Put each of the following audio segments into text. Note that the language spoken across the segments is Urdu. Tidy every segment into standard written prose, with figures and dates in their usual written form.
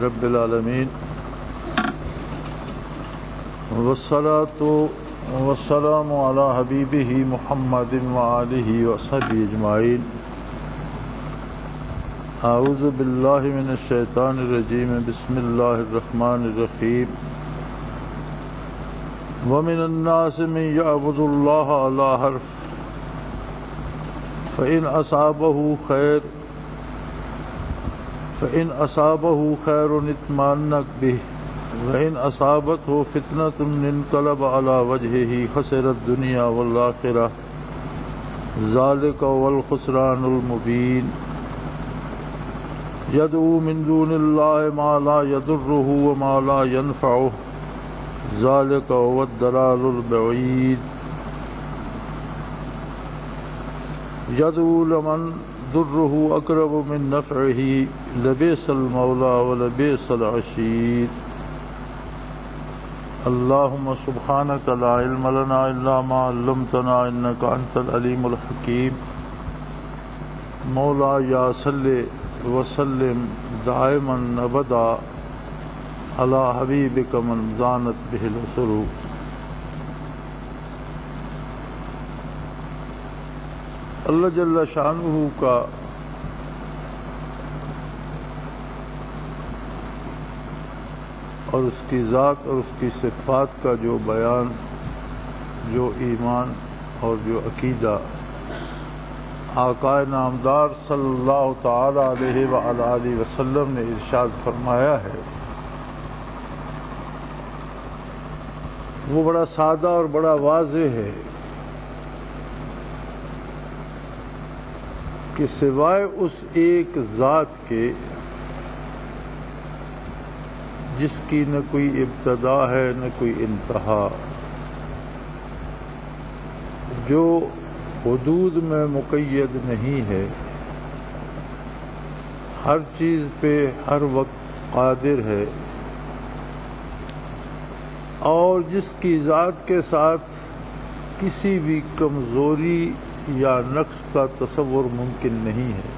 رب العالمين والصلاة والسلام على حبيبه محمد وآله وصحبه أجمعين. أعوذ بالله من الشيطان الرجيم. بسم الله الرحمن الرحيم. ومن الناس من يعبد الله على حرف فإن أصابه خير اطمأن به وإن أصابته فتنة انقلب على وجهه خسر الدنيا والآخرة ذلك هو الخسران المبين. يدعو من دون الله ما لا يضره وما لا ينفعه ذلك هو الضلال البعيد. يدعو لمن ضره أقرب من نفعه لبئس المولى ولبئس العشير. اللهم سبحانك لا علم لنا إلا ما علمتنا إنك أنت العليم الحكيم. مولا یا صلی وسلم دائما ابدا على حبیبک من زانت به العصر. اللہ جل شانہ کا اور اس کی ذات اور اس کی صفات کا جو بیان، جو ایمان اور جو عقیدہ آقا نامدار صلی اللہ تعالی علیہ وآلہ وسلم نے ارشاد فرمایا ہے، وہ بڑا سادہ اور بڑا واضح ہے کہ سوائے اس ایک ذات کے جس کی نہ کوئی ابتدا ہے نہ کوئی انتہا، جو حدود میں مقید نہیں ہے، ہر چیز پہ ہر وقت قادر ہے، اور جس کی ذات کے ساتھ کسی بھی کمزوری یا نقص کا تصور ممکن نہیں ہے،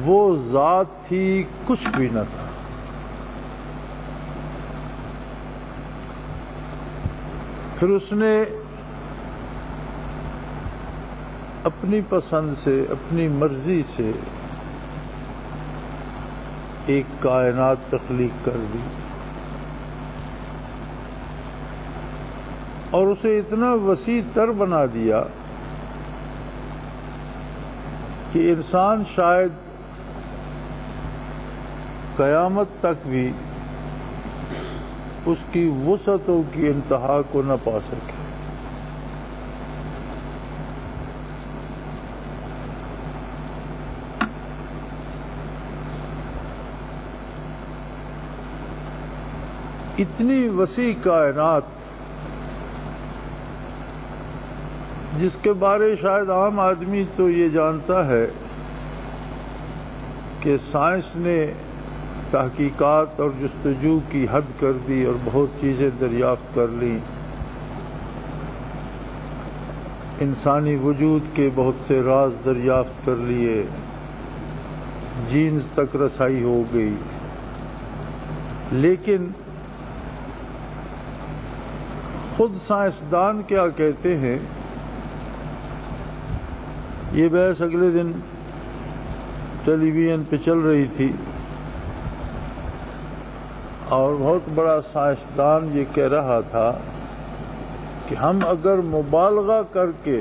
وہ ذات تھی کچھ بھی نہ تھا. پھر اس نے اپنی پسند سے، اپنی مرضی سے ایک کائنات تخلیق کر دی، اور اسے اتنا وسیع تر بنا دیا کہ انسان شاید قیامت تک بھی اس کی وسعتوں کی انتہا کو نہ پا سکے. اتنی وسیع کائنات جس کے بارے شاید عام آدمی تو یہ جانتا ہے کہ سائنس نے تحقیقات اور جستجو کی حد کر دی اور بہت چیزیں دریافت کر لیں، انسانی وجود کے بہت سے راز دریافت کر لیے، جینز تک رسائی ہو گئی، لیکن خود سائنسدان کیا کہتے ہیں، یہ بحث اگلے دن ٹیلی ویژن پہ چل رہی تھی، اور بہت بڑا سائنسدان یہ کہہ رہا تھا کہ ہم اگر مبالغہ کر کے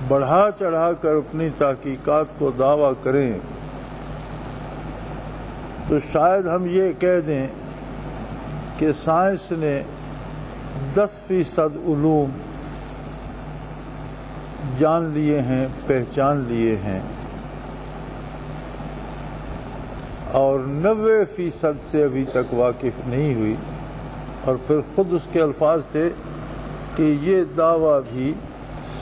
بڑھا چڑھا کر اپنی تحقیقات کو دعویٰ کریں تو شاید ہم یہ کہہ دیں کہ سائنس نے 10% علوم جان لیے ہیں، پہچان لیے ہیں، اور 90% سے ابھی تک واقف نہیں ہوئی. اور پھر خود اس کے الفاظ تھے کہ یہ دعویٰ بھی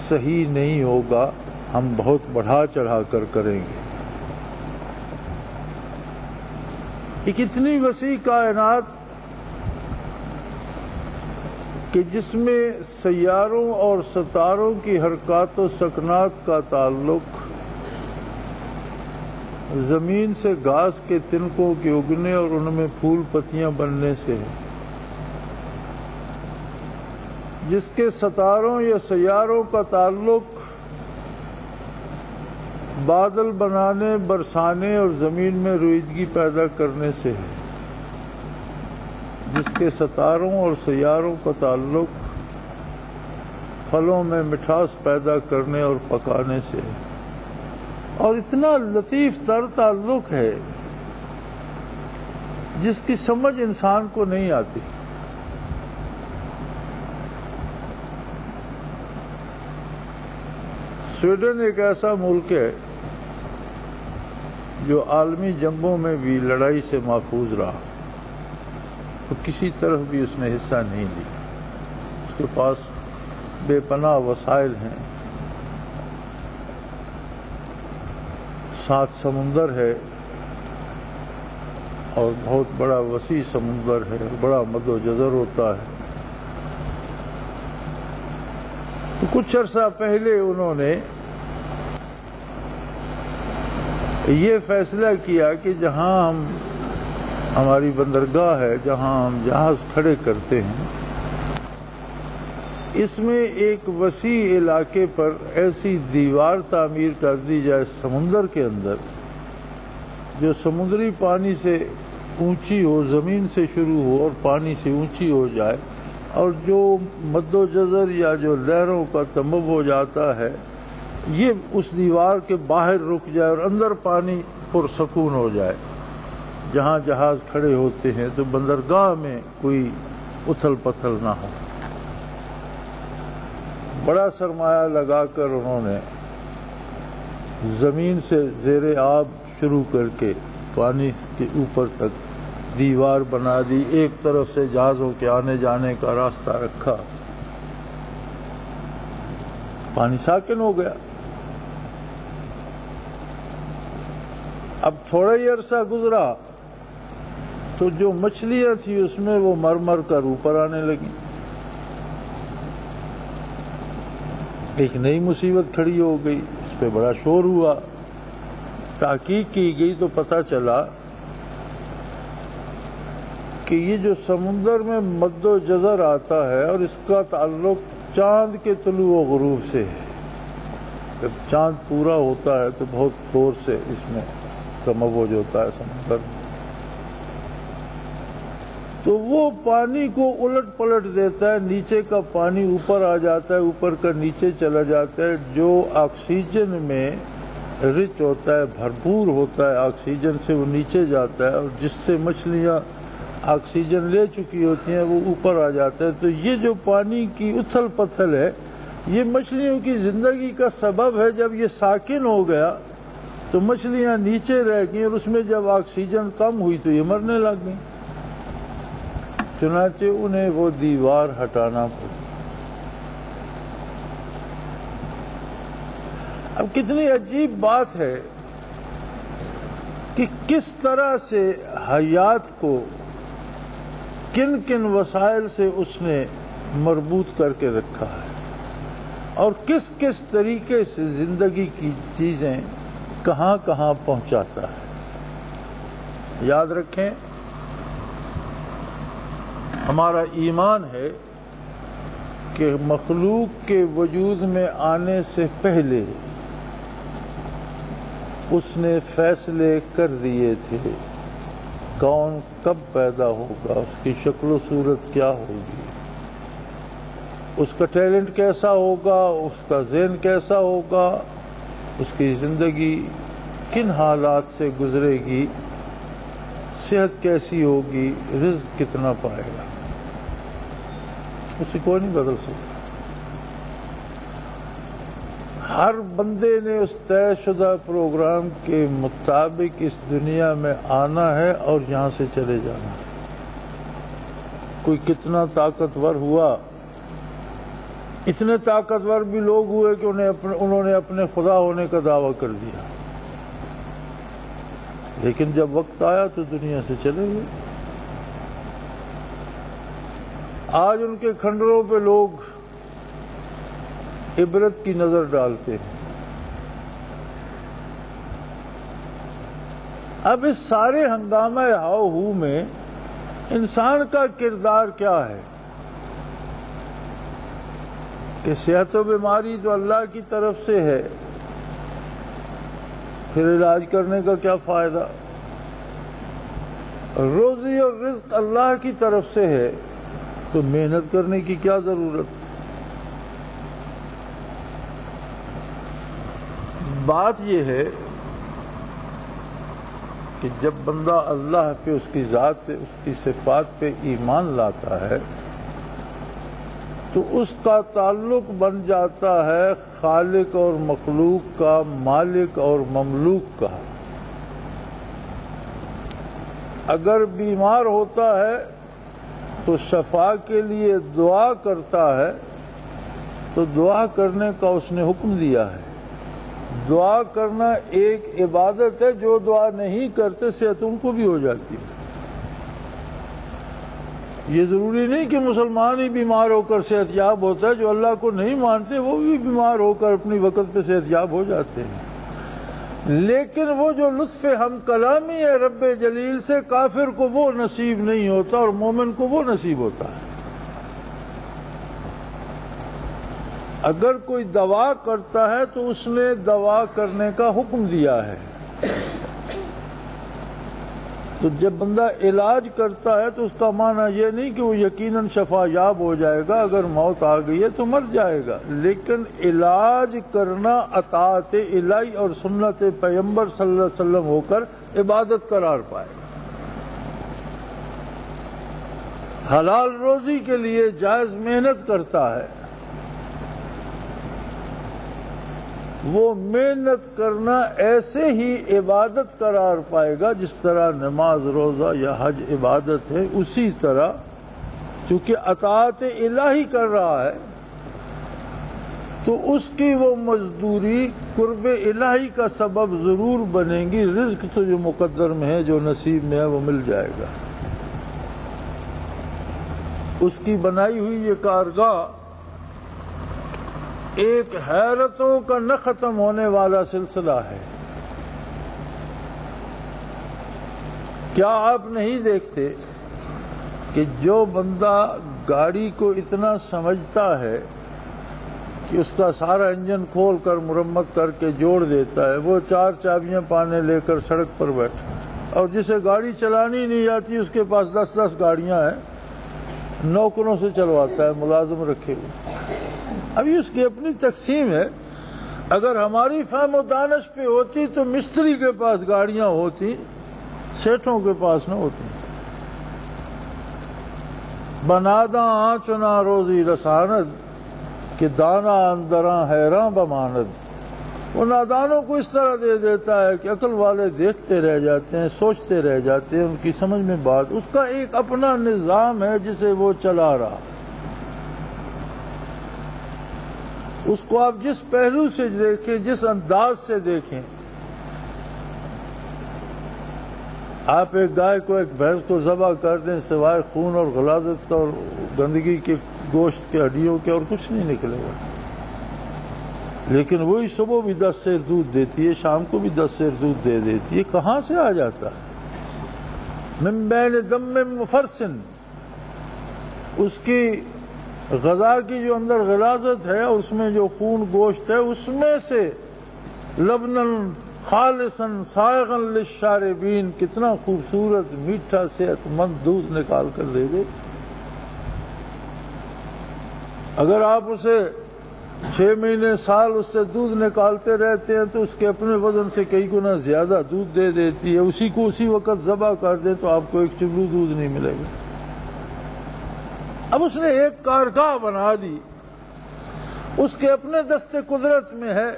صحیح نہیں ہوگا، ہم بہت بڑھا چڑھا کر کریں گے. ایک اتنی وسیع کائنات کہ جس میں سیاروں اور ستاروں کی حرکات و سکنات کا تعلق زمین سے گھاس کے تنکوں کے اگنے اور ان میں پھول پتیاں بننے سے ہے، جس کے ستاروں یا سیاروں کا تعلق بادل بنانے، برسانے اور زمین میں رویدگی پیدا کرنے سے ہے، جس کے ستاروں اور سیاروں کا تعلق پھلوں میں مٹھاس پیدا کرنے اور پکانے سے ہے، اور اتنا لطیف تر تعلق ہے جس کی سمجھ انسان کو نہیں آتی۔ سویڈن ایک ایسا ملک ہے جو عالمی جنگوں میں بھی لڑائی سے محفوظ رہا، تو کسی طرف بھی اس نے حصہ نہیں لیا۔ اس کے پاس بے پناہ وسائل ہیں، 7 سمندر ہے اور بہت بڑا وسیع سمندر ہے، بڑا مد و جزر ہوتا ہے۔ تو کچھ عرصہ پہلے انہوں نے یہ فیصلہ کیا کہ جہاں ہماری بندرگاہ ہے، جہاں ہم جہاز کھڑے کرتے ہیں، اس میں ایک وسیع علاقے پر ایسی دیوار تعمیر کر دی جائے سمندر کے اندر جو سمندری پانی سے اونچی ہو، زمین سے شروع ہو اور پانی سے اونچی ہو جائے، اور جو مد و جزر یا جو لہروں کا تمب ہو جاتا ہے یہ اس دیوار کے باہر رک جائے اور اندر پانی پرسکون ہو جائے۔ جہاں جہاز کھڑے ہوتے ہیں تو بندرگاہ میں کوئی اتھل پتھل نہ ہو۔ بڑا سرمایہ لگا کر انہوں نے زمین سے زیر آب شروع کر کے پانی کے اوپر تک دیوار بنا دی، ایک طرف سے جہازوں کے آنے جانے کا راستہ رکھا، پانی ساکن ہو گیا۔ اب تھوڑا ہی عرصہ گزرا تو جو مچھلیاں تھیں اس میں وہ مر مر کر اوپر آنے لگیں۔ ایک نئی مصیبت کھڑی ہو گئی، اس پہ بڑا شور ہوا، تحقیق کی گئی تو پتہ چلا کہ یہ جو سمندر میں مد و جزر آتا ہے اور اس کا تعلق چاند کے طلوع و غروب سے ہے۔ جب چاند پورا ہوتا ہے تو بہت زور سے اس میں تموج ہوتا ہے سمندر میں، تو وہ پانی کو الٹ پلٹ دیتا ہے، نیچے کا پانی اوپر آ جاتا ہے، اوپر کا نیچے چلا جاتا ہے۔ جو آکسیجن میں رچ ہوتا ہے، بھرپور ہوتا ہے آکسیجن سے، وہ نیچے جاتا ہے، اور جس سے مچھلیاں آکسیجن لے چکی ہوتی ہیں وہ اوپر آ جاتا ہے۔ تو یہ جو پانی کی اتھل پتھل ہے یہ مچھلیوں کی زندگی کا سبب ہے۔ جب یہ ساکن ہو گیا تو مچھلیاں نیچے رہ گئیں، اور اس میں جب آکسیجن کم ہوئی تو یہ مرنے لگ گئیں۔ چنانچہ انہیں وہ دیوار ہٹانا پڑی۔ اب کتنی عجیب بات ہے کہ کس طرح سے حیات کو کن کن وسائل سے اس نے مربوط کر کے رکھا ہے، اور کس کس طریقے سے زندگی کی چیزیں کہاں کہاں پہنچاتا ہے۔ یاد رکھیں، ہمارا ایمان ہے کہ مخلوق کے وجود میں آنے سے پہلے اس نے فیصلے کر دیے تھے کون کب پیدا ہوگا، اس کی شکل و صورت کیا ہوگی، اس کا ٹیلنٹ کیسا ہوگا، اس کا ذہن کیسا ہوگا، اس کی زندگی کن حالات سے گزرے گی، صحت کیسی ہوگی، رزق کتنا پائے گا، اسے کوئی نہیں بدل سکتا۔ ہر بندے نے اس طے شدہ پروگرام کے مطابق اس دنیا میں آنا ہے اور یہاں سے چلے جانا ہے۔ کوئی کتنا طاقتور ہوا، اتنے طاقتور بھی لوگ ہوئے کہ انہوں نے اپنے خدا ہونے کا دعویٰ کر دیا، لیکن جب وقت آیا تو دنیا سے چلے گئے۔ آج ان کے کھنڈروں پہ لوگ عبرت کی نظر ڈالتے ہیں۔ اب اس سارے ہنگامہ ہاؤ ہو میں انسان کا کردار کیا ہے کہ صحت و بیماری تو اللہ کی طرف سے ہے، پھر علاج کرنے کا کیا فائدہ؟ روزی اور رزق اللہ کی طرف سے ہے تو محنت کرنے کی کیا ضرورت؟ بات یہ ہے کہ جب بندہ اللہ پہ، اس کی ذات پہ، اس کی صفات پہ ایمان لاتا ہے تو اس کا تعلق بن جاتا ہے خالق اور مخلوق کا، مالک اور مملوک کا۔ اگر بیمار ہوتا ہے تو شفا کے لیے دعا کرتا ہے، تو دعا کرنے کا اس نے حکم دیا ہے۔ دعا کرنا ایک عبادت ہے، جو دعا نہیں کرتے صحت ان کو بھی ہو جاتی ہے۔ یہ ضروری نہیں کہ مسلمان ہی بیمار ہو کر صحت یاب ہوتا ہے، جو اللہ کو نہیں مانتے وہ بھی بیمار ہو کر اپنی وقت پہ صحت یاب ہو جاتے ہیں۔ لیکن وہ جو لطف ہم کلامی ہے رب جلیل سے، کافر کو وہ نصیب نہیں ہوتا اور مومن کو وہ نصیب ہوتا ہے۔ اگر کوئی دوا کرتا ہے تو اس نے دوا کرنے کا حکم دیا ہے، تو جب بندہ علاج کرتا ہے تو اس کا معنی یہ نہیں کہ وہ یقیناً شفا یاب ہو جائے گا، اگر موت آ گئی ہے تو مر جائے گا، لیکن علاج کرنا اطاعت الہی اور سنت پیغمبر صلی اللہ علیہ وسلم ہو کر عبادت قرار پائے گا۔ حلال روزی کے لیے جائز محنت کرتا ہے، وہ محنت کرنا ایسے ہی عبادت قرار پائے گا جس طرح نماز، روزہ یا حج عبادت ہے، اسی طرح چونکہ اطاعت الہی کر رہا ہے تو اس کی وہ مزدوری قرب الہی کا سبب ضرور بنے گی۔ رزق تو جو مقدر میں ہے، جو نصیب میں ہے، وہ مل جائے گا۔ اس کی بنائی ہوئی یہ کارگاہ ایک حیرتوں کا نہ ختم ہونے والا سلسلہ ہے۔ کیا آپ نہیں دیکھتے کہ جو بندہ گاڑی کو اتنا سمجھتا ہے کہ اس کا سارا انجن کھول کر مرمت کر کے جوڑ دیتا ہے، وہ 4 چابیاں پانے لے کر سڑک پر بیٹھا، اور جسے گاڑی چلانی نہیں آتی اس کے پاس 10 گاڑیاں ہیں، نوکروں سے چلواتا ہے، ملازم رکھے ہوئے۔ ابھی اس کی اپنی تقسیم ہے۔ اگر ہماری فہم و دانش پہ ہوتی تو مستری کے پاس گاڑیاں ہوتی، سیٹھوں کے پاس نہ ہوتی۔ بنادا چنا روزی رساند کہ دانا اندراں حیراں بماند۔ وہ نادانوں کو اس طرح دے دیتا ہے کہ عقل والے دیکھتے رہ جاتے ہیں، سوچتے رہ جاتے ہیں، ان کی سمجھ میں بات۔ اس کا ایک اپنا نظام ہے جسے وہ چلا رہا۔ اس کو آپ جس پہلو سے دیکھیں، جس انداز سے دیکھیں، آپ ایک گائے کو، ایک بھینس کو ذبح کر دیں، سوائے خون اور غلاظت اور گندگی کے گوشت کے ہڈیوں کے اور کچھ نہیں نکلے گا۔ لیکن وہی صبح بھی 10 سیر دودھ دیتی ہے، شام کو بھی 10 سیر دودھ دے دیتی ہے۔ کہاں سے آ جاتا ہے؟ من بین دم مفرسن، اس کی غذا کی جو اندر غلاظت ہے، اس میں جو خون گوشت ہے، اس میں سے لبنن خالصاً سائغاً للشاربین، کتنا خوبصورت میٹھا صحت مند دودھ نکال کر دے دے۔ اگر آپ اسے 6 مہینے سال اس سے دودھ نکالتے رہتے ہیں تو اس کے اپنے وزن سے کئی گنا زیادہ دودھ دے دیتی ہے۔ اسی کو اسی وقت ذبح کر دیں تو آپ کو ایک چبلو دودھ نہیں ملے گا۔ اب اس نے ایک کارگاہ بنا دی، اس کے اپنے دست قدرت میں ہے،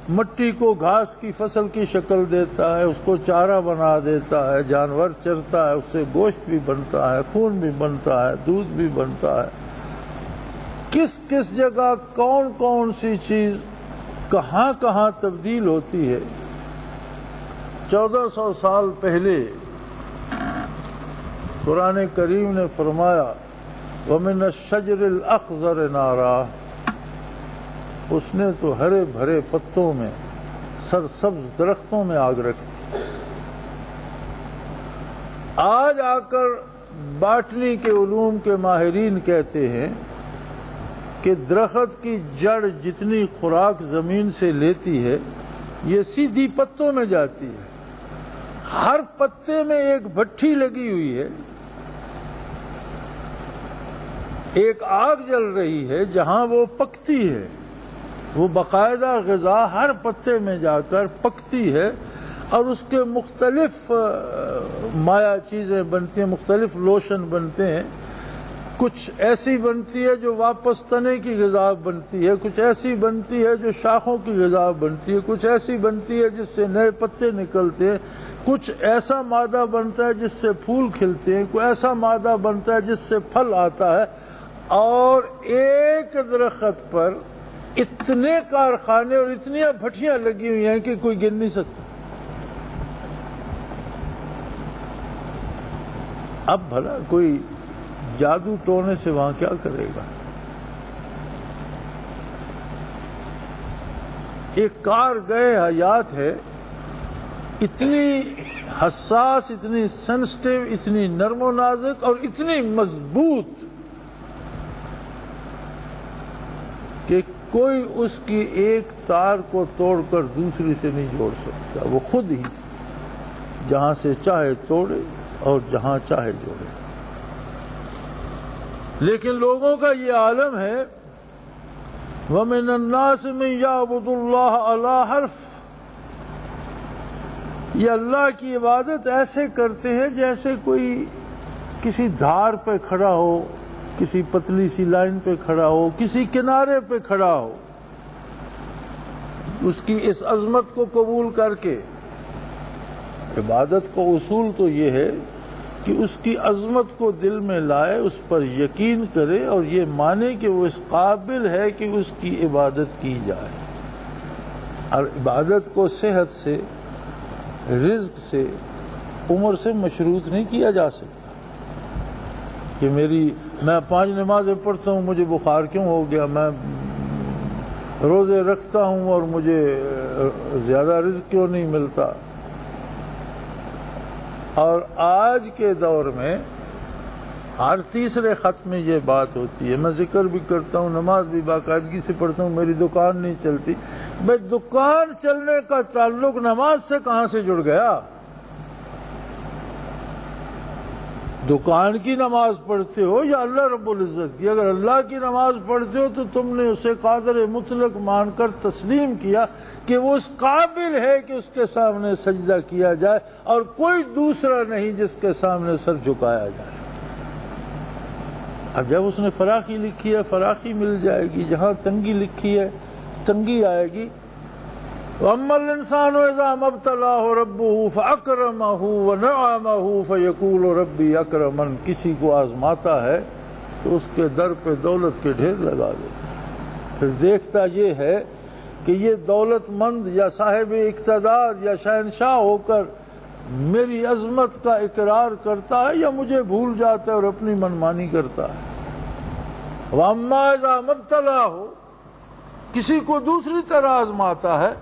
مٹی کو گھاس کی فصل کی شکل دیتا ہے، اس کو چارہ بنا دیتا ہے، جانور چرتا ہے، اس سے گوشت بھی بنتا ہے، خون بھی بنتا ہے، دودھ بھی بنتا ہے۔ کس کس جگہ کون کون سی چیز کہاں کہاں تبدیل ہوتی ہے۔ 1400 سال پہلے قرآن کریم نے فرمایا وَمِنَ الشَّجْرِ الْأَخْضَرِ نَارًا، اس نے تو ہرے بھرے پتوں میں، سرسبز درختوں میں آگ رکھی۔ آج آ کر باٹنی کے علوم کے ماہرین کہتے ہیں کہ درخت کی جڑ جتنی خوراک زمین سے لیتی ہے یہ سیدھی پتوں میں جاتی ہے. ہر پتے میں ایک بھٹی لگی ہوئی ہے، ایک آگ جل رہی ہے جہاں وہ پکتی ہے. وہ باقاعدہ غذا ہر پتے میں جا کر پکتی ہے اور اس کے مختلف مایع چیزیں بنتی ہیں، مختلف لوشن بنتے ہیں. کچھ ایسی بنتی ہے جو واپس تنے کی غذا بنتی ہے، کچھ ایسی بنتی ہے جو شاخوں کی غذا بنتی ہے، کچھ ایسی بنتی ہے جس سے نئے پتے نکلتے ہیں، کچھ ایسا مادہ بنتا ہے جس سے پھول کھلتے ہیں، کوئی ایسا مادہ بنتا ہے جس سے پھل آتا ہے. اور ایک درخت پر اتنے کارخانے اور اتنی بھٹیاں لگی ہوئی ہیں کہ کوئی گن نہیں سکتا. اب بھلا کوئی جادو ٹونے سے وہاں کیا کرے گا؟ ایک کار گئے حیات ہے، اتنی حساس، اتنی سینسٹیو، اتنی نرم و نازک اور اتنی مضبوط کہ کوئی اس کی ایک تار کو توڑ کر دوسری سے نہیں جوڑ سکتا. وہ خود ہی جہاں سے چاہے توڑے اور جہاں چاہے جوڑے. لیکن لوگوں کا یہ عالم ہے وَمِنَ النَّاسِ مَن يَعْبُدُ اللَّهَ عَلَى حَرْفٍ. یہ اللہ کی عبادت ایسے کرتے ہیں جیسے کوئی کسی دھار پہ کھڑا ہو، کسی پتلی سی لائن پہ کھڑا ہو، کسی کنارے پہ کھڑا ہو. اس کی اس عظمت کو قبول کر کے عبادت کا اصول تو یہ ہے کہ اس کی عظمت کو دل میں لائے، اس پر یقین کرے اور یہ مانے کہ وہ اس قابل ہے کہ اس کی عبادت کی جائے. اور عبادت کو صحت سے، رزق سے، عمر سے مشروط نہیں کیا جا سکتا کہ میں 5 نمازیں پڑھتا ہوں مجھے بخار کیوں ہو گیا، میں روزے رکھتا ہوں اور مجھے زیادہ رزق کیوں نہیں ملتا. اور آج کے دور میں ہر تیسرے خط میں یہ بات ہوتی ہے. میں ذکر بھی کرتا ہوں، نماز بھی باقاعدگی سے پڑھتا ہوں، میری دکان نہیں چلتی. بھائی دکان چلنے کا تعلق نماز سے کہاں سے جڑ گیا؟ دکان کی نماز پڑھتے ہو یا اللہ رب العزت کی؟ اگر اللہ کی نماز پڑھتے ہو تو تم نے اسے قادر مطلق مان کر تسلیم کیا کہ وہ اس قابل ہے کہ اس کے سامنے سجدہ کیا جائے اور کوئی دوسرا نہیں جس کے سامنے سر جھکایا جائے. اب جب اس نے فراخی لکھی ہے فراخی مل جائے گی، جہاں تنگی لکھی ہے تنگی آئے گی. وَأَمَّا الْإِنسَانُ إِذَا مَا ابْتَلَاهُ رَبُّهُ فَأَكْرَمَهُ وَنَعَمَهُ فَيَقُولُ رَبِّي أَكْرَمَنِ. کسی کو آزماتا ہے تو اس کے در پہ دولت کے ڈھیر لگا دیتا، پھر دیکھتا یہ ہے کہ یہ دولت مند یا صاحب اقتدار یا شہنشاہ ہو کر میری عظمت کا اقرار کرتا ہے یا مجھے بھول جاتا ہے اور اپنی منمانی کرتا ہے. وَأَمَّا إِذَا مَا ابْتَلَاهُ، کسی کو دوسری طرح آزماتا ہے،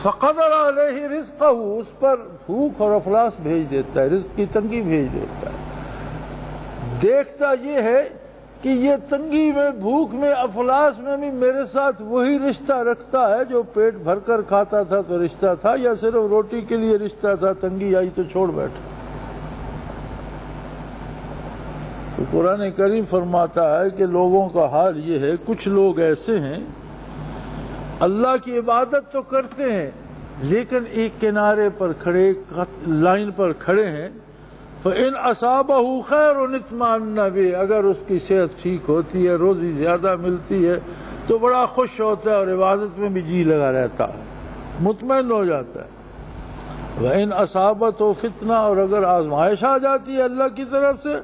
فَقَدَرَ عَلَيْهِ رِزْقَهُ، اس پر بھوک اور افلاس بھیج دیتا ہے، رزق کی تنگی بھیج دیتا ہے. دیکھتا یہ ہے کہ یہ تنگی میں، بھوک میں، افلاس میں بھی میرے ساتھ وہی رشتہ رکھتا ہے جو پیٹ بھر کر کھاتا تھا تو رشتہ تھا، یا صرف روٹی کے لیے رشتہ تھا، تنگی آئی تو چھوڑ بیٹھا. تو قرآن کریم فرماتا ہے کہ لوگوں کا حال یہ ہے، کچھ لوگ ایسے ہیں اللہ کی عبادت تو کرتے ہیں لیکن ایک کنارے پر کھڑے، لائن پر کھڑے ہیں. فَإِنْ أَصَابَهُ خَيْرٌ اطْمَأَنَّ بِهِ، اگر اس کی صحت ٹھیک ہوتی ہے، روزی زیادہ ملتی ہے تو بڑا خوش ہوتا ہے اور عبادت میں بھی جی لگا رہتا ہے، مطمئن ہو جاتا ہے. وَإِنْ أَصَابَتْهُ فِتْنَةٌ، اور اگر آزمائش آ جاتی ہے اللہ کی طرف سے،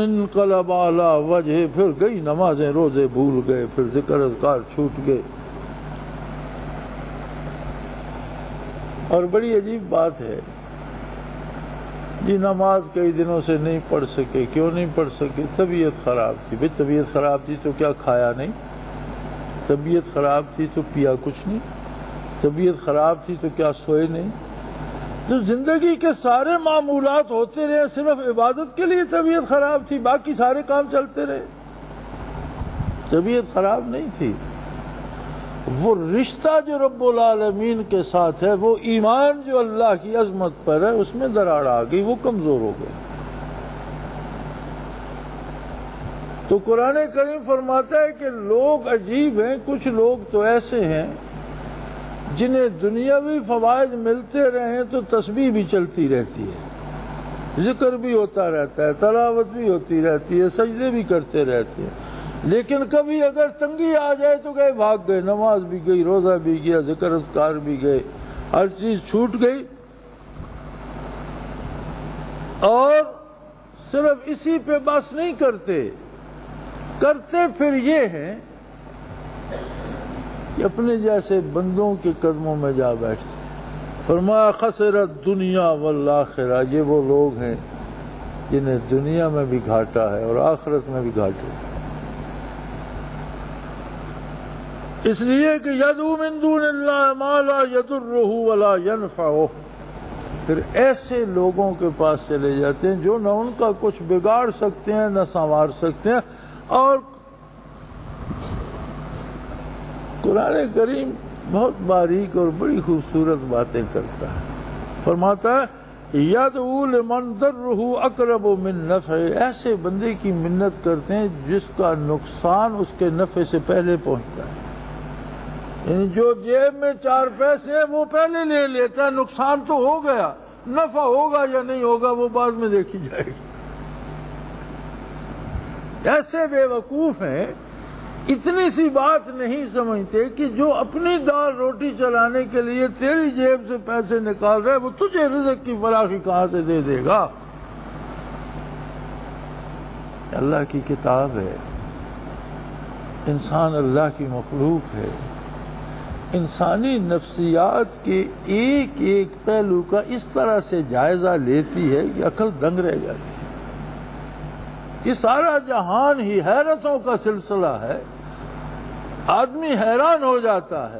انقلب علی وجہ، پھر گئی نمازیں روزے بھول گئے، پھر ذکر اذکار چھوٹ گئے. اور بڑی عجیب بات ہے، جی نماز کئی دنوں سے نہیں پڑھ سکے. کیوں نہیں پڑھ سکے؟ طبیعت خراب تھی. بھئی طبیعت خراب تھی تو کیا کھایا نہیں؟ طبیعت خراب تھی تو پیا کچھ نہیں؟ طبیعت خراب تھی تو کیا سوئے نہیں؟ تو زندگی کے سارے معمولات ہوتے رہے، صرف عبادت کے لیے طبیعت خراب تھی، باقی سارے کام چلتے رہے، طبیعت خراب نہیں تھی۔ وہ رشتہ جو رب العالمین کے ساتھ ہے، وہ ایمان جو اللہ کی عظمت پر ہے، اس میں دراڑ آ گئی، وہ کمزور ہو گیا۔ تو قرآن کریم فرماتا ہے کہ لوگ عجیب ہیں، کچھ لوگ تو ایسے ہیں جنہیں دنیاوی فوائد ملتے رہیں تو تسبیح بھی چلتی رہتی ہے، ذکر بھی ہوتا رہتا ہے، تلاوت بھی ہوتی رہتی ہے، سجدے بھی کرتے رہتے ہیں، لیکن کبھی اگر تنگی آ جائے تو گئے بھاگ گئے، نماز بھی گئی، روزہ بھی گیا، ذکر اذکار بھی گئے، ہر چیز چھوٹ گئی۔ اور صرف اسی پہ بس نہیں کرتے پھر یہ ہیں کہ اپنے جیسے بندوں کے قدموں میں جا بیٹھتے۔ فرمایا خسرت دنیا والآخرہ، یہ وہ لوگ ہیں جنہیں دنیا میں بھی گھاٹا ہے اور آخرت میں بھی گھاٹا ہے۔ اس لیے کہ یدعو من دون اللہ ما لا یضرہ ولا ینفعہ، پھر ایسے لوگوں کے پاس چلے جاتے ہیں جو نہ ان کا کچھ بگاڑ سکتے ہیں نہ سنوار سکتے ہیں۔ اور قرآن کریم بہت باریک اور بڑی خوبصورت باتیں کرتا ہے، فرماتا ہے یدعو لمن ضرہ اقرب من نفعہ، ایسے بندے کی منت کرتے ہیں جس کا نقصان اس کے نفع سے پہلے پہنچتا ہے، یعنی جو جیب میں 4 پیسے ہیں وہ پہلے لے لیتا ہے، نقصان تو ہو گیا، نفع ہوگا یا نہیں ہوگا وہ بعد میں دیکھی جائے گی۔ ایسے بے وقوف ہیں، اتنی سی بات نہیں سمجھتے کہ جو اپنی دال روٹی چلانے کے لیے تیری جیب سے پیسے نکال رہے وہ تجھے رزق کی فراخی کہاں سے دے دے گا؟ اللہ کی کتاب ہے، انسان اللہ کی مخلوق ہے، انسانی نفسیات کے ایک ایک پہلو کا اس طرح سے جائزہ لیتی ہے کہ عقل دنگ رہ جاتی ہے۔ یہ سارا جہان ہی حیرتوں کا سلسلہ ہے، آدمی حیران ہو جاتا ہے،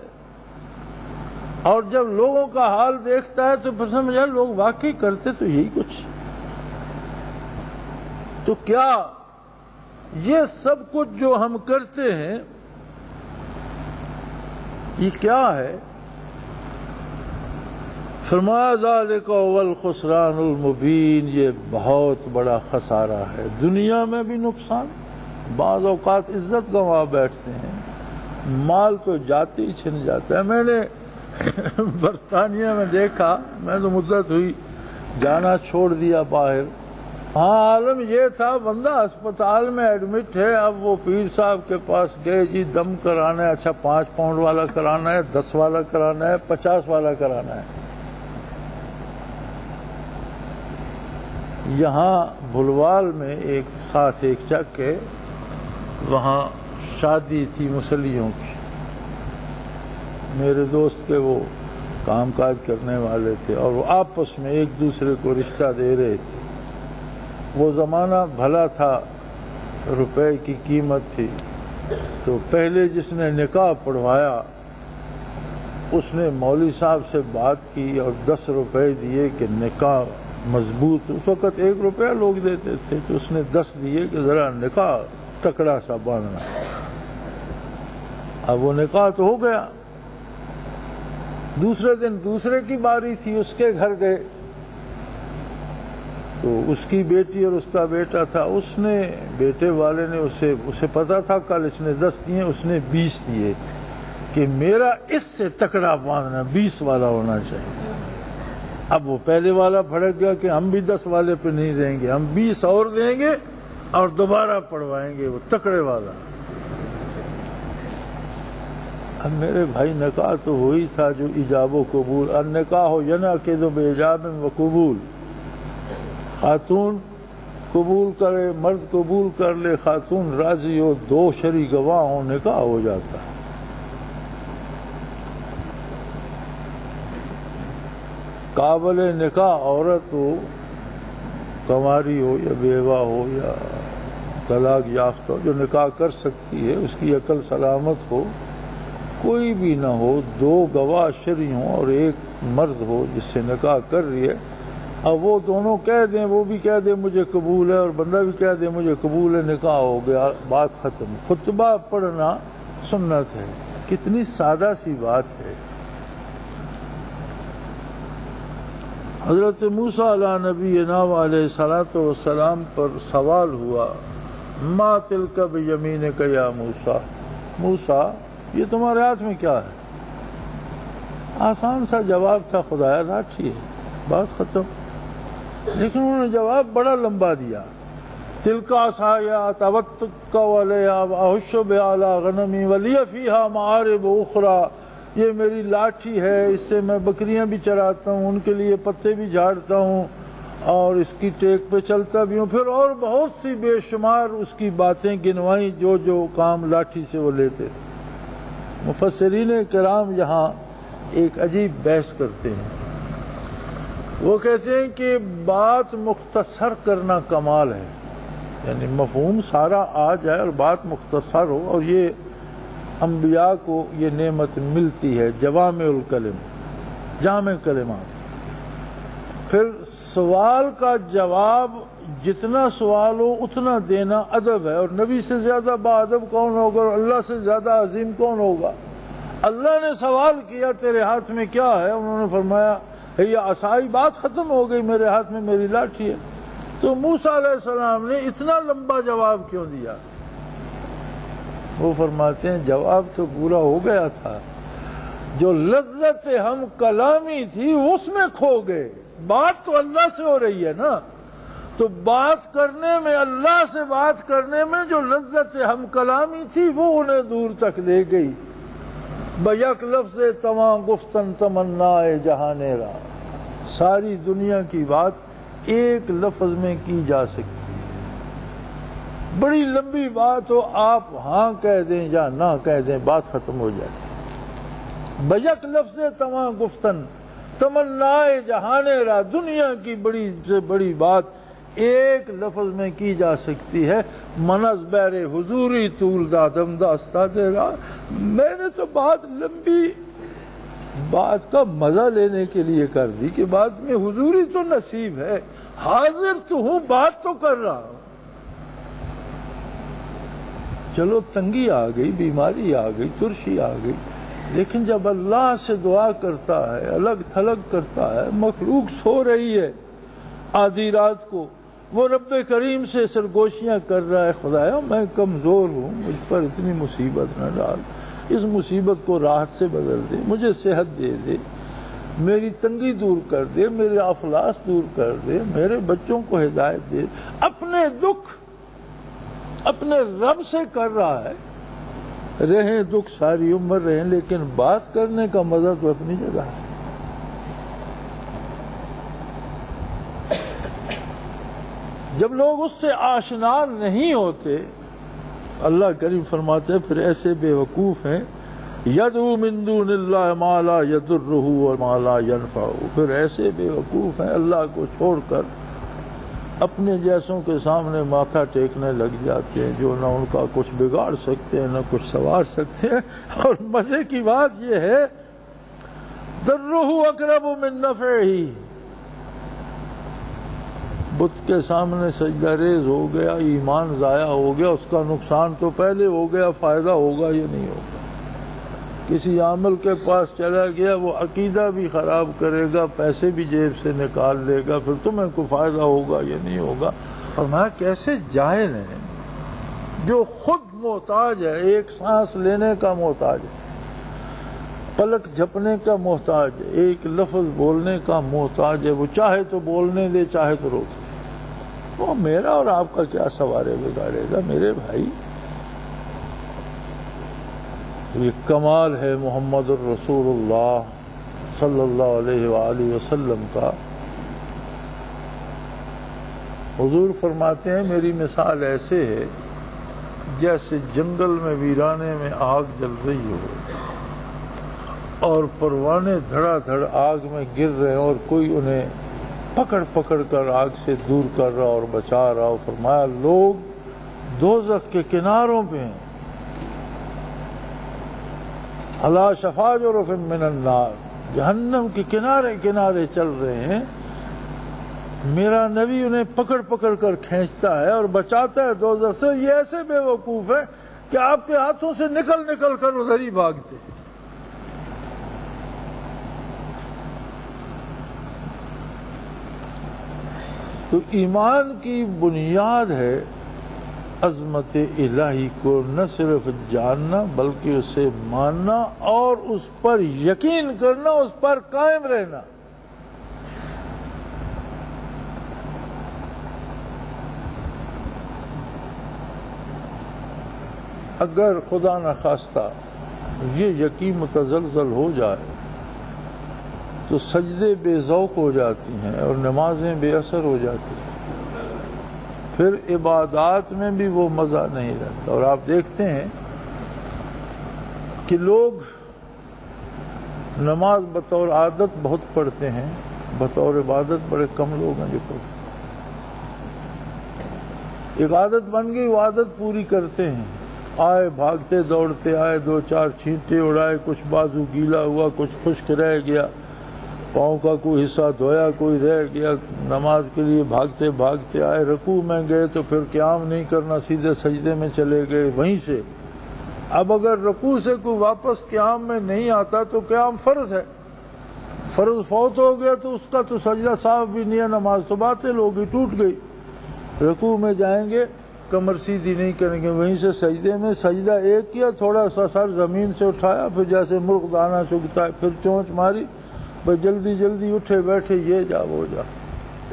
اور جب لوگوں کا حال دیکھتا ہے تو پھر سمجھا لوگ واقعی کرتے تو یہی کچھ۔ تو کیا یہ سب کچھ جو ہم کرتے ہیں یہ کیا ہے؟ فرمایا ذالک هو الخسران المبین، یہ بہت بڑا خسارہ ہے، دنیا میں بھی نقصان، بعض اوقات عزت گنوا بیٹھتے ہیں، مال تو جاتے ہی چھن جاتا ہے۔ میں نے برطانیہ میں دیکھا، میں تو مدت ہوئی جانا چھوڑ دیا باہر، ہاں عالم یہ تھا بندہ اسپتال میں ایڈمٹ ہے، اب وہ پیر صاحب کے پاس گئے، جی دم کرانا ہے، اچھا 5 پاؤنڈ والا کرانا ہے، 10 والا کرانا ہے، 50 والا کرانا ہے۔ یہاں بھلوال میں ایک چک ہے، وہاں شادی تھی مسلیوں کی، میرے دوست کے وہ کام کاج کرنے والے تھے اور وہ آپس میں ایک دوسرے کو رشتہ دے رہے تھے۔ وہ زمانہ بھلا تھا، روپے کی قیمت تھی، تو پہلے جس نے نکاح پڑھوایا اس نے مولوی صاحب سے بات کی اور 10 روپے دیے کہ نکاح مضبوط، اس وقت 1 روپیہ لوگ دیتے تھے، تو اس نے 10 دیے کہ ذرا نکاح تکڑا سا باندھنا۔ اب وہ نکاح تو ہو گیا، دوسرے دن دوسرے کی باری تھی، اس کے گھر گئے تو اس کی بیٹی اور اس کا بیٹا تھا، اس نے بیٹے والے نے اسے پتا تھا کل اس نے 10 دیے، اس نے 20 دیے کہ میرا اس سے تکڑا باندھنا 20 والا ہونا چاہیے۔ اب وہ پہلے والا بھڑک گیا کہ ہم بھی 10 والے پہ نہیں رہیں گے، ہم 20 اور دیں گے اور دوبارہ پڑھوائیں گے وہ تکڑے والا۔ اب میرے بھائی نکاح تو وہی تھا جو ایجاب و قبول، النکاح ینعقد بایجاب و قبول، خاتون قبول کرے، مرد قبول کر لے، خاتون راضی ہو، 2 شرعی گواہ ہوں، نکاح ہو جاتا ہے۔ قابل نکاح عورت ہو، کنواری ہو یا بیوہ ہو یا طلاق یافتہ ہو، جو نکاح کر سکتی ہے، اس کی عقل سلامت ہو، کوئی بھی نہ ہو، دو گواہ شرعی ہوں اور ایک مرد ہو جس سے نکاح کر رہی ہے، اب وہ دونوں کہہ دیں، وہ بھی کہہ دے مجھے قبول ہے اور بندہ بھی کہہ دے مجھے قبول ہے، نکاح ہو گیا، بات ختم۔ خطبہ پڑھنا سنت ہے۔ کتنی سادہ سی بات ہے۔ حضرت موسیٰ علیہ نبینا علیہ الصلوۃ والسلام پر سوال ہوا، ما تلک بیمینک یا موسیٰ، موسیٰ یہ تمہارے ہاتھ میں کیا ہے؟ آسان سا جواب تھا، خدایا لاٹھی ہے، بات ختم۔ لیکن انہوں نے جواب بڑا لمبا دیا، تلک عصای اتوکل علیہا واحش بہا علی غنمی ولی فیہا معارب اخری، یہ میری لاٹھی ہے، اس سے میں بکریاں بھی چراتا ہوں، ان کے لیے پتے بھی جھاڑتا ہوں اور اس کی ٹیک پہ چلتا بھی ہوں۔ پھر اور بہت سی بے شمار اس کی باتیں گنوائیں جو کام لاٹھی سے وہ لیتے تھے۔ مفسرین کرام یہاں ایک عجیب بحث کرتے ہیں، وہ کہتے ہیں کہ بات مختصر کرنا کمال ہے، یعنی مفہوم سارا آ جائے اور بات مختصر ہو، اور یہ انبیاء کو یہ نعمت ملتی ہے، جوامع الکلم، جامع کلمات۔ پھر سوال کا جواب جتنا سوال ہو اتنا دینا ادب ہے، اور نبی سے زیادہ باادب کون ہوگا اور اللہ سے زیادہ عظیم کون ہوگا؟ اللہ نے سوال کیا تیرے ہاتھ میں کیا ہے؟ انہوں نے فرمایا یہ عصائی، بات ختم ہو گئی، میرے ہاتھ میں میری لاٹھی ہے۔ تو موسیٰ علیہ السلام نے اتنا لمبا جواب کیوں دیا؟ وہ فرماتے ہیں جواب تو پورا ہو گیا تھا، جو لذت ہم کلامی تھی اس میں کھو گئے۔ بات تو اللہ سے ہو رہی ہے نا، تو بات کرنے میں، اللہ سے بات کرنے میں جو لذت ہم کلامی تھی وہ انہیں دور تک لے گئی۔ بیک لفظ تمام گفتن تمنائے جہاں را، ساری دنیا کی بات ایک لفظ میں کی جا سکتی ہے۔ بڑی لمبی بات ہو، آپ ہاں کہہ دیں یا نہ کہہ دیں، بات ختم ہو جاتی۔ بیک لفظ تمام گفتن تمنائے جہاں را، دنیا کی بڑی سے بڑی بات ایک لفظ میں کی جا سکتی ہے۔ منز بیر حضوری طول دادم داستہ دے رہا، میں نے تو بات لمبی، بات کا مزہ لینے کے لیے کر دی کہ بات میں حضوری تو نصیب ہے، حاضر تو ہوں، بات تو کر رہا ہوں۔ چلو تنگی آ گئی، بیماری آ گئی، ترشی آ گئی، لیکن جب اللہ سے دعا کرتا ہے، الگ تھلگ کرتا ہے، مخلوق سو رہی ہے آدھی رات کو، وہ رب کریم سے سرگوشیاں کر رہا ہے، خدایا میں کمزور ہوں، مجھ پر اتنی مصیبت نہ ڈال، اس مصیبت کو راحت سے بدل دے، مجھے صحت دے دے، میری تنگی دور کر دے، میرے افلاس دور کر دے، میرے بچوں کو ہدایت دے۔ اپنے دکھ اپنے رب سے کر رہا ہے، رہیں دکھ ساری عمر رہیں، لیکن بات کرنے کا مزہ تو اپنی جگہ ہے۔ جب لوگ اس سے آشنا نہیں ہوتے، اللہ کریم فرماتے ہیں پھر ایسے بے وقوف ہیں، یدعو من دون اللہ ما لا یضرہ وما لا ینفعہ، پھر ایسے بے وقوف ہیں اللہ کو چھوڑ کر اپنے جیسوں کے سامنے ماتھا ٹیکنے لگ جاتے ہیں، جو نہ ان کا کچھ بگاڑ سکتے ہیں نہ کچھ سنوار سکتے ہیں۔ اور مزے کی بات یہ ہے، ضرہ اقرب من نفعہ، بت کے سامنے سجدہ ریز ہو گیا، ایمان ضائع ہو گیا، اس کا نقصان تو پہلے ہو گیا، فائدہ ہوگا یا نہیں ہوگا؟ کسی عامل کے پاس چلا گیا، وہ عقیدہ بھی خراب کرے گا، پیسے بھی جیب سے نکال لے گا، پھر تمہیں کوئی فائدہ ہوگا یا نہیں ہوگا؟ فرمایا کیسے جاہل ہیں، جو خود محتاج ہے، ایک سانس لینے کا محتاج ہے، پلک جھپنے کا محتاج ہے، ایک لفظ بولنے کا محتاج ہے، وہ چاہے تو بولنے دے، چاہے تو روک دے، وہ میرا اور آپ کا کیا سوارے بگاڑے گا میرے بھائی؟ یہ کمال ہے محمد الرسول اللہ صلی اللہ علیہ وآلہ وسلم کا۔ حضور فرماتے ہیں میری مثال ایسے ہے جیسے جنگل میں ویرانے میں آگ جل رہی ہو اور پروانے دھڑا دھڑ آگ میں گر رہے ہیں اور کوئی انہیں پکڑ پکڑ کر آگ سے دور کر رہا اور بچا رہا۔ فرمایا لوگ دوزخ کے کناروں پہ ہیں، علی شفا جرف من النار، جہنم کے کنارے کنارے چل رہے ہیں، میرا نبی انہیں پکڑ پکڑ کر کھینچتا ہے اور بچاتا ہے دوزخ سے۔ یہ ایسے بے وقوف ہے کہ آپ کے ہاتھوں سے نکل نکل کر ادھر ہی بھاگتے ہیں۔ تو ایمان کی بنیاد ہے عظمت الہی کو نہ صرف جاننا بلکہ اسے ماننا اور اس پر یقین کرنا، اس پر قائم رہنا۔ اگر خدا نخواستہ یہ یقین متزلزل ہو جائے تو سجدے بے ذوق ہو جاتی ہیں اور نمازیں بے اثر ہو جاتی ہیں، پھر عبادات میں بھی وہ مزہ نہیں رہتا۔ اور آپ دیکھتے ہیں کہ لوگ نماز بطور عادت بہت پڑھتے ہیں، بطور عبادت بڑے کم لوگ ہیں جو پڑھتے ہیں۔ ایک عادت بن گئی، وہ عادت پوری کرتے ہیں، آئے بھاگتے دوڑتے آئے، دو چار چھینٹے اڑائے، کچھ بازو گیلا ہوا، کچھ خشک رہ گیا، پاؤں کا کوئی حصہ دھویا، کوئی رہ گیا، نماز کے لیے بھاگتے بھاگتے آئے، رکوع میں گئے تو پھر قیام نہیں کرنا، سیدھے سجدے میں چلے گئے وہیں سے۔ اب اگر رکوع سے کوئی واپس قیام میں نہیں آتا تو قیام فرض ہے، فرض فوت ہو گیا تو اس کا تو سجدہ صاف بھی نہیں ہے، نماز تو باطل ہوگی، ٹوٹ گئی۔ رکوع میں جائیں گے، کمر سیدھی نہیں کریں گے، وہیں سے سجدے میں سجدہ ایک کیا، تھوڑا سا سر زمین سے اٹھایا، پھر جیسے مرغ دانہ چگتا ہے پھر چونچ ماری، بس جلدی جلدی اٹھے بیٹھے، یہ جا وہ جا۔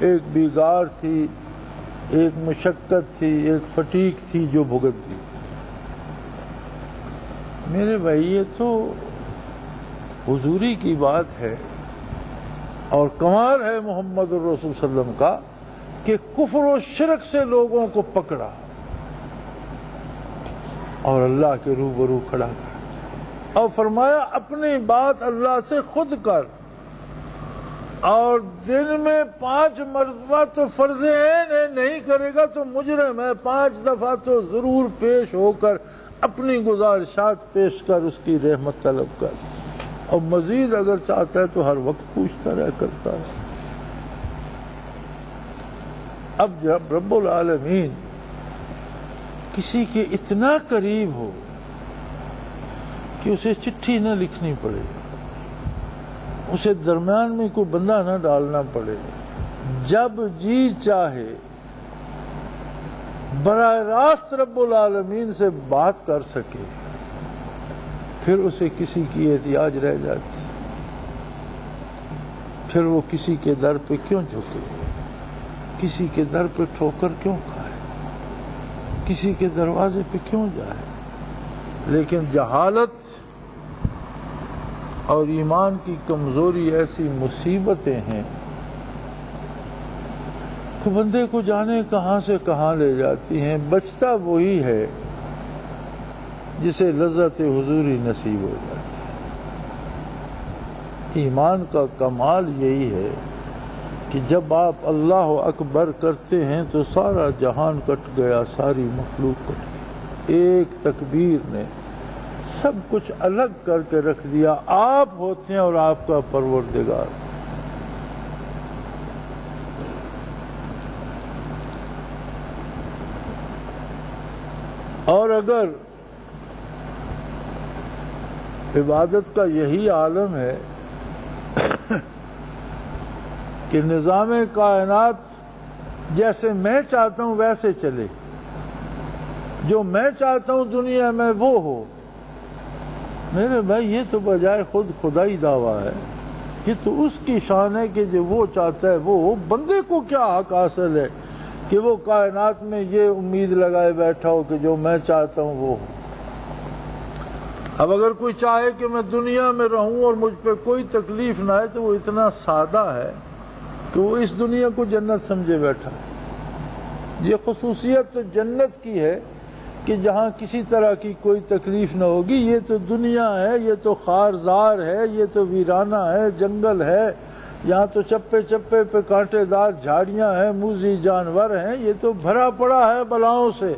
ایک بیگار تھی، ایک مشقت تھی، ایک فٹیک تھی جو بھگت دی۔ میرے بھائی یہ تو حضوری کی بات ہے، اور کمال ہے محمد الرسول صلی اللہ علیہ وسلم کا کہ کفر و شرک سے لوگوں کو پکڑا اور اللہ کے روبرو کھڑا کر، اور فرمایا اپنی بات اللہ سے خود کر، اور دن میں 5 مرتبہ تو فرض عین ہے، نہیں کرے گا تو مجرم ہے، 5 دفعہ تو ضرور پیش ہو کر اپنی گزارشات پیش کر اس کی رحمت طلب کر، اور مزید اگر چاہتا ہے تو ہر وقت پوچھتا رہ کرتا ہے۔ اب جب رب العالمین کسی کے اتنا قریب ہو کہ اسے چٹھی نہ لکھنی پڑے، اسے درمیان میں کوئی بندہ نہ ڈالنا پڑے، جب جی چاہے براہ راست رب العالمین سے بات کر سکے، پھر اسے کسی کی احتیاج رہ جاتی، پھر وہ کسی کے در پہ کیوں جھکے، کسی کے در پہ ٹھوکر کیوں کھائے، کسی کے دروازے پہ کیوں جائے۔ لیکن جہالت اور ایمان کی کمزوری ایسی مصیبتیں ہیں کہ بندے کو جانے کہاں سے کہاں لے جاتی ہیں۔ بچتا وہی ہے جسے لذت حضوری نصیب ہو جاتی ہے۔ ایمان کا کمال یہی ہے کہ جب آپ اللہ اکبر کرتے ہیں تو سارا جہان کٹ گیا، ساری مخلوق کٹ گئی، ایک تکبیر نے سب کچھ الگ کر کے رکھ دیا، آپ ہوتے ہیں اور آپ کا پروردگار۔ اور اگر عبادت کا یہی عالم ہے کہ نظام کائنات جیسے میں چاہتا ہوں ویسے چلے، جو میں چاہتا ہوں دنیا میں وہ ہو، میرے بھائی یہ تو بجائے خود خدائی دعویٰ ہے، یہ تو اس کی شان ہے کہ جو وہ چاہتا ہے وہ ہو۔ بندے کو کیا حق حاصل ہے کہ وہ کائنات میں یہ امید لگائے بیٹھا ہو کہ جو میں چاہتا ہوں وہ ہو۔ اب اگر کوئی چاہے کہ میں دنیا میں رہوں اور مجھ پہ کوئی تکلیف نہ آئے تو وہ اتنا سادہ ہے کہ وہ اس دنیا کو جنت سمجھے بیٹھا ہے۔ یہ خصوصیت تو جنت کی ہے کہ جہاں کسی طرح کی کوئی تکلیف نہ ہوگی۔ یہ تو دنیا ہے، یہ تو خارزار ہے، یہ تو ویرانہ ہے، جنگل ہے، یہاں تو چپے چپے پہ کانٹے دار جھاڑیاں ہیں، موذی جانور ہیں، یہ تو بھرا پڑا ہے بلاؤں سے۔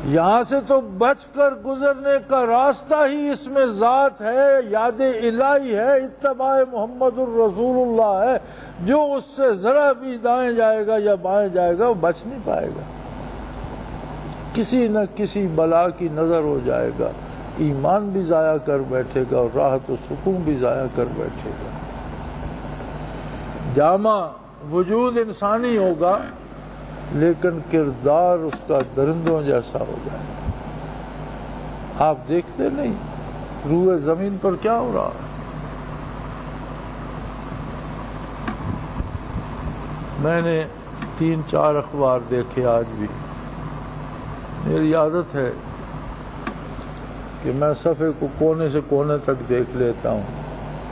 یہاں سے تو بچ کر گزرنے کا راستہ ہی اس میں ذات ہے، یاد الہی ہے، اتباع محمد الرسول اللہ ہے۔ جو اس سے ذرا بھی دائیں جائے گا یا بائیں جائے گا وہ بچ نہیں پائے گا، کسی نہ کسی بلا کی نظر ہو جائے گا، ایمان بھی ضائع کر بیٹھے گا اور راحت و سکون بھی ضائع کر بیٹھے گا۔ جامع وجود انسانی ہوگا لیکن کردار اس کا درندوں جیسا ہو جائے گا۔ آپ دیکھتے نہیں روئے زمین پر کیا ہو رہا ہے؟ میں نے 3-4 اخبار دیکھے آج بھی۔ میری عادت ہے کہ میں صفحے کو کونے سے کونے تک دیکھ لیتا ہوں،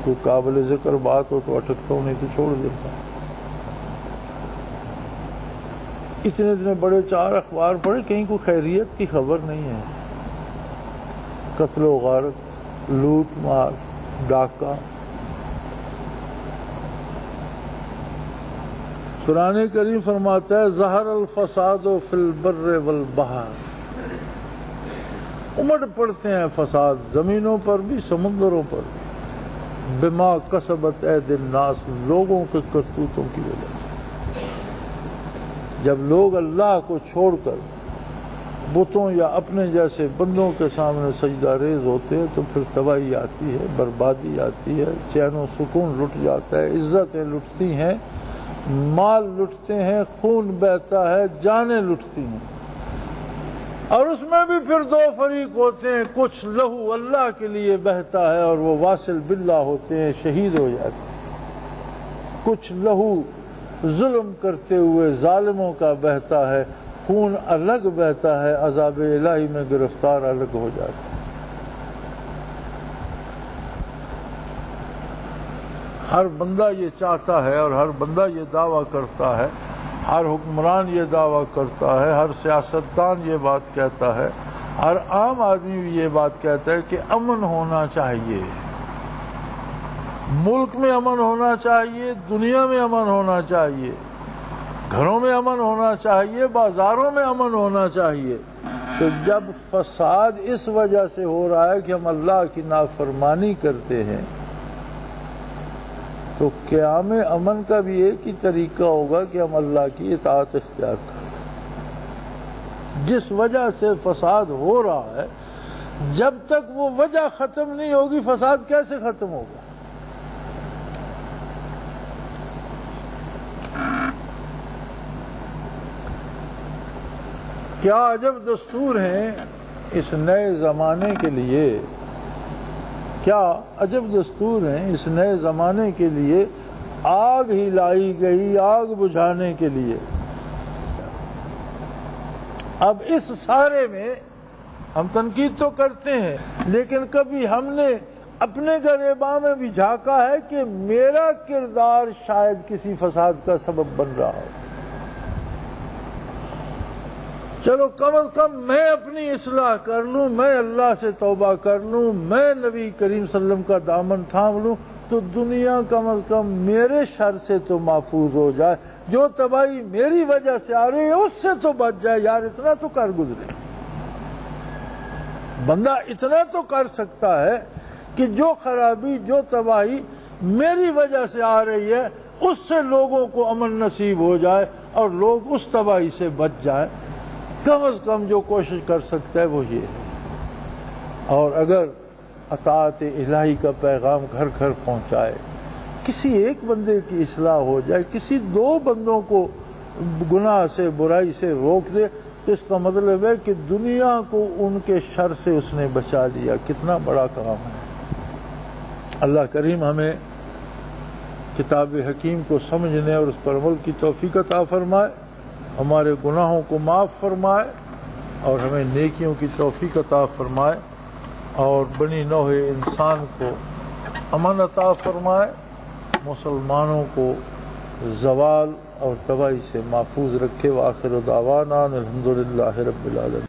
کوئی قابل ذکر بات ہو تو اٹکتا ہوں، نہیں تو چھوڑ دیتا ہوں۔ اتنے بڑے 4 اخبار پڑھے، کہیں کوئی خیریت کی خبر نہیں ہے۔ قتل و غارت، لوٹ مار، ڈاکہ۔ قرآن کریم فرماتا ہے ظہر الفساد فی البر والبحر، امڑ پڑتے ہیں فساد زمینوں پر بھی سمندروں پر بھی، بما کسبت ایدی الناس، لوگوں کے کرتوتوں کی وجہ سے۔ جب لوگ اللہ کو چھوڑ کر بتوں یا اپنے جیسے بندوں کے سامنے سجدہ ریز ہوتے ہیں تو پھر تباہی آتی ہے، بربادی آتی ہے، چین و سکون لٹ جاتا ہے، عزتیں لٹتی ہیں، مال لٹتے ہیں، خون بہتا ہے، جانیں لٹتی ہیں۔ اور اس میں بھی پھر 2 فریق ہوتے ہیں، کچھ لہو اللہ کے لیے بہتا ہے اور وہ واصل باللہ ہوتے ہیں، شہید ہو جاتے ہیں۔ کچھ لہو ظلم کرتے ہوئے ظالموں کا بہتا ہے، خون الگ بہتا ہے، عذاب الہی میں گرفتار الگ ہو جاتا ہے۔ ہر بندہ یہ چاہتا ہے اور ہر بندہ یہ دعویٰ کرتا ہے، ہر حکمران یہ دعویٰ کرتا ہے، ہر سیاستدان یہ بات کہتا ہے، ہر عام آدمی بھی یہ بات کہتا ہے کہ امن ہونا چاہیے، ملک میں امن ہونا چاہیے، دنیا میں امن ہونا چاہیے، گھروں میں امن ہونا چاہیے، بازاروں میں امن ہونا چاہیے۔ تو جب فساد اس وجہ سے ہو رہا ہے کہ ہم اللہ کی نافرمانی کرتے ہیں تو قیام امن کا بھی ایک ہی طریقہ ہوگا کہ ہم اللہ کی اطاعت اختیار کریں۔ جس وجہ سے فساد ہو رہا ہے جب تک وہ وجہ ختم نہیں ہوگی فساد کیسے ختم ہوگا؟ کیا عجب دستور ہیں اس نئے زمانے کے لیے، کیا عجب دستور ہیں اس نئے زمانے کے لیے، آگ ہی لائی گئی آگ بجھانے کے لیے۔ اب اس سارے میں ہم تنقید تو کرتے ہیں لیکن کبھی ہم نے اپنے گریباں میں بھی جھانکا ہے کہ میرا کردار شاید کسی فساد کا سبب بن رہا ہو۔ چلو کم از کم میں اپنی اصلاح کر لوں، میں اللہ سے توبہ کر لوں، میں نبی کریم صلی اللہ علیہ وسلم کا دامن تھام لوں تو دنیا کم از کم میرے شر سے تو محفوظ ہو جائے، جو تباہی میری وجہ سے آ رہی ہے اس سے تو بچ جائے۔ یار اتنا تو کر گزرے، بندہ اتنا تو کر سکتا ہے کہ جو خرابی جو تباہی میری وجہ سے آ رہی ہے اس سے لوگوں کو امن نصیب ہو جائے اور لوگ اس تباہی سے بچ جائیں۔ کم از کم جو کوشش کر سکتا ہے وہ یہ ہے۔ اور اگر اطاعت الہی کا پیغام گھر گھر پہنچائے، کسی ایک بندے کی اصلاح ہو جائے، کسی 2 بندوں کو گناہ سے برائی سے روک دے تو اس کا مطلب ہے کہ دنیا کو ان کے شر سے اس نے بچا لیا۔ کتنا بڑا کام ہے۔ اللہ کریم ہمیں کتاب حکیم کو سمجھنے اور اس پر عمل کی توفیق عطا فرمائے، ہمارے گناہوں کو معاف فرمائے اور ہمیں نیکیوں کی توفیق عطا فرمائے اور بنی نوع انسان کو امن عطا فرمائے، مسلمانوں کو زوال اور تباہی سے محفوظ رکھے۔ وآخر دعوانا الحمدللہ رب العالمین۔